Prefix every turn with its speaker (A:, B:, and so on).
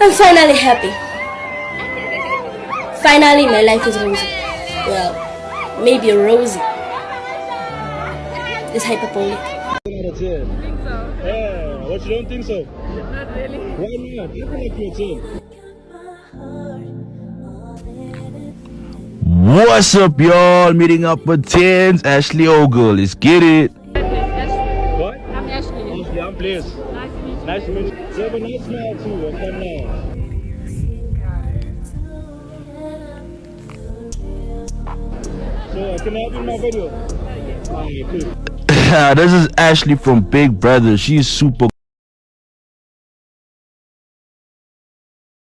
A: I'm finally happy. Finally, my life is rosy. Well, maybe rosy. It's hyperbolic.
B: Out of 10. I think so. Yeah, what, you don't think so? Not really. Why not? I feel like you're a 10.
C: What's up, y'all? Meeting up for 10s. Ashley Ogle. Let's get it.
B: What?
D: I'm Ashley.
B: Ashley, I'm Bliss.
D: Nice to meet you.
B: Nice to meet you. You have a nice smile too. What's going on? So, can I have you in my video? Alright, cool.
C: This is Ashley from Big Brother. She's super